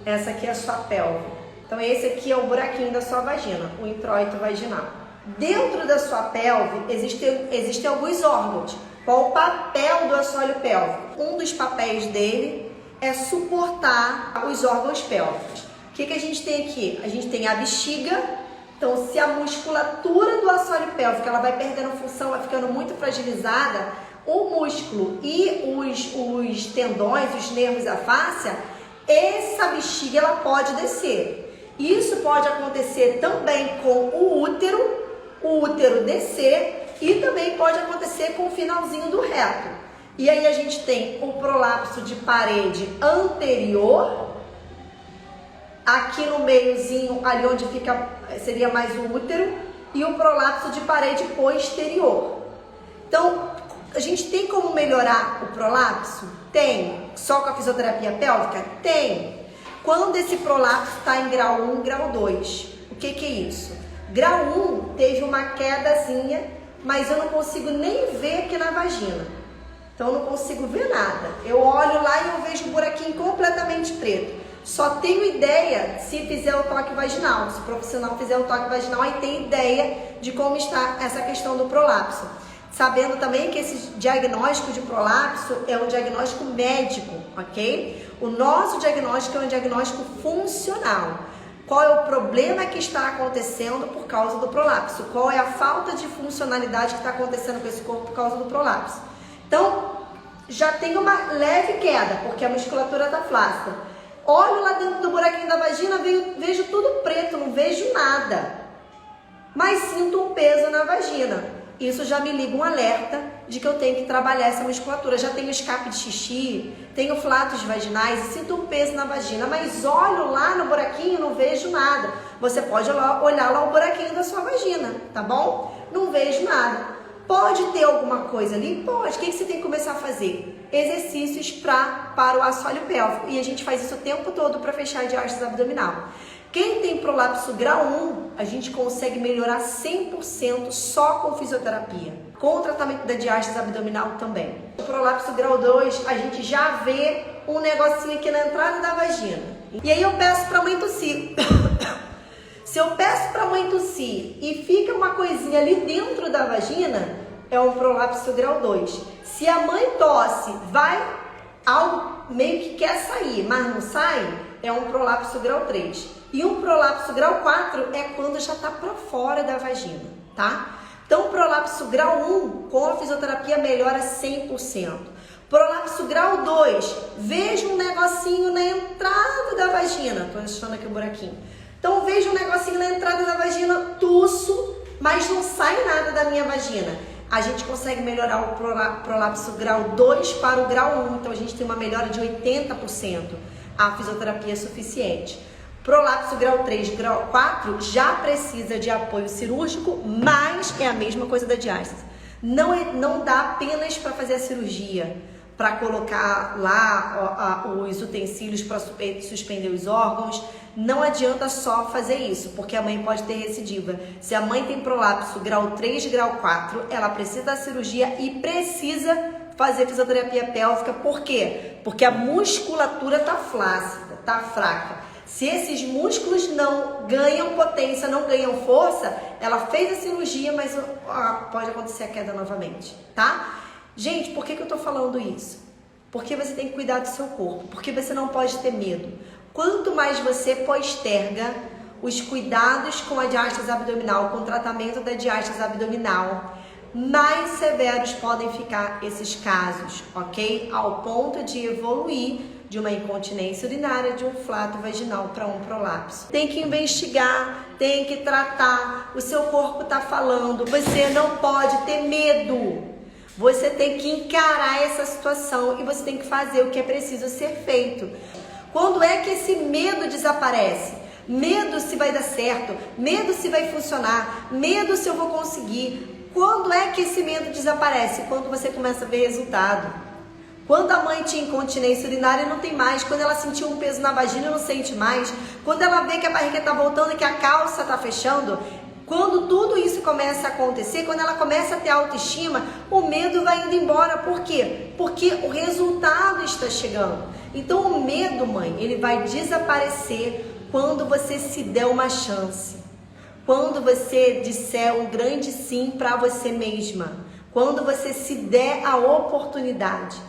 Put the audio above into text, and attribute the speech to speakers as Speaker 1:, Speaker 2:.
Speaker 1: essa aqui é a sua pelve. Então esse aqui é o buraquinho da sua vagina, o introito vaginal. Dentro da sua pelve existem alguns órgãos. Qual o papel do assoalho pélvico? Um dos papéis dele é suportar os órgãos pélvicos. O que a gente tem aqui? A gente tem a bexiga. Então, se a musculatura do assoalho pélvico ela vai perdendo função, vai ficando muito fragilizada, o músculo e os tendões, os nervos, a fáscia, essa bexiga ela pode descer. Isso pode acontecer também com o útero descer, e também pode acontecer com o finalzinho do reto. E aí a gente tem o prolapso de parede anterior, aqui no meiozinho, ali onde fica, seria mais o útero, e o prolapso de parede posterior. Então, a gente tem como melhorar o prolapso? Tem. Só com a fisioterapia pélvica? Tem. Quando esse prolapso está em grau 1, grau 2, o que é isso? Grau 1 teve uma quedazinha, mas eu não consigo nem ver aqui na vagina. Então eu não consigo ver nada. Eu olho lá e eu vejo um buraquinho completamente preto. Só tenho ideia se fizer o toque vaginal. Se o profissional fizer o toque vaginal, aí tem ideia de como está essa questão do prolapso. Sabendo também que esse diagnóstico de prolapso é um diagnóstico médico, ok? O nosso diagnóstico é um diagnóstico funcional. Qual é o problema que está acontecendo por causa do prolapso? Qual é a falta de funcionalidade que está acontecendo com esse corpo por causa do prolapso? Então, já tem uma leve queda, porque a musculatura está flácida. Olho lá dentro do buraquinho da vagina, vejo tudo preto, não vejo nada. Mas sinto um peso na vagina. Isso já me liga um alerta de que eu tenho que trabalhar essa musculatura. Já tenho escape de xixi, tenho flatos vaginais e sinto um peso na vagina, mas olho lá no buraquinho e não vejo nada. Você pode olhar lá o buraquinho da sua vagina, tá bom? Não vejo nada. Pode ter alguma coisa ali? Pode. O que você tem que começar a fazer? Exercícios para o assoalho pélvico. E a gente faz isso o tempo todo para fechar a diástase abdominal. Quem tem prolapso grau 1, a gente consegue melhorar 100% só com fisioterapia. Com o tratamento da diástase abdominal também. O prolapso grau 2, a gente já vê um negocinho aqui na entrada da vagina. E aí eu peço para a mãe tossir. Se eu peço para a mãe tossir e fica uma coisinha ali dentro da vagina, é um prolapso grau 2. Se a mãe tosse, algo meio que quer sair, mas não sai, é um prolapso grau 3. E um prolapso grau 4 é quando já está para fora da vagina, tá? Então, prolapso grau 1, com a fisioterapia, melhora 100%. Prolapso grau 2, vejo um negocinho na entrada da vagina. Tô achando aqui o buraquinho. Então, vejo um negocinho na entrada da vagina, tuço, mas não sai nada da minha vagina. A gente consegue melhorar o prolapso grau 2 para o grau 1. Então, a gente tem uma melhora de 80%. A fisioterapia é suficiente. Prolapso grau 3, grau 4 já precisa de apoio cirúrgico, mas é a mesma coisa da diástase. Não dá apenas para fazer a cirurgia, para colocar lá os utensílios para suspender os órgãos. Não adianta só fazer isso, porque a mãe pode ter recidiva. Se a mãe tem prolapso grau 3, grau 4, ela precisa da cirurgia e precisa fazer fisioterapia pélvica. Por quê? Porque a musculatura está flácida, está fraca. Se esses músculos não ganham potência, não ganham força, ela fez a cirurgia, mas pode acontecer a queda novamente, tá? Gente, por que eu tô falando isso? Porque você tem que cuidar do seu corpo, porque você não pode ter medo. Quanto mais você posterga os cuidados com a diástase abdominal, com o tratamento da diástase abdominal, mais severos podem ficar esses casos, ok? Ao ponto de evoluir de uma incontinência urinária, de um flato vaginal para um prolapso. Tem que investigar, tem que tratar, o seu corpo está falando, você não pode ter medo. Você tem que encarar essa situação e você tem que fazer o que é preciso ser feito. Quando é que esse medo desaparece? Medo se vai dar certo, medo se vai funcionar, medo se eu vou conseguir. Quando é que esse medo desaparece? Quando você começa a ver resultado. Quando a mãe tinha incontinência urinária, não tem mais. Quando ela sentiu um peso na vagina, não sente mais. Quando ela vê que a barriga está voltando e que a calça está fechando, Quando tudo isso começa a acontecer, quando ela começa a ter autoestima, o medo vai indo embora. Por quê? Porque o resultado está chegando. Então o medo, mãe, ele vai desaparecer quando você se der uma chance. Quando você disser um grande sim para você mesma. Quando você se der a oportunidade.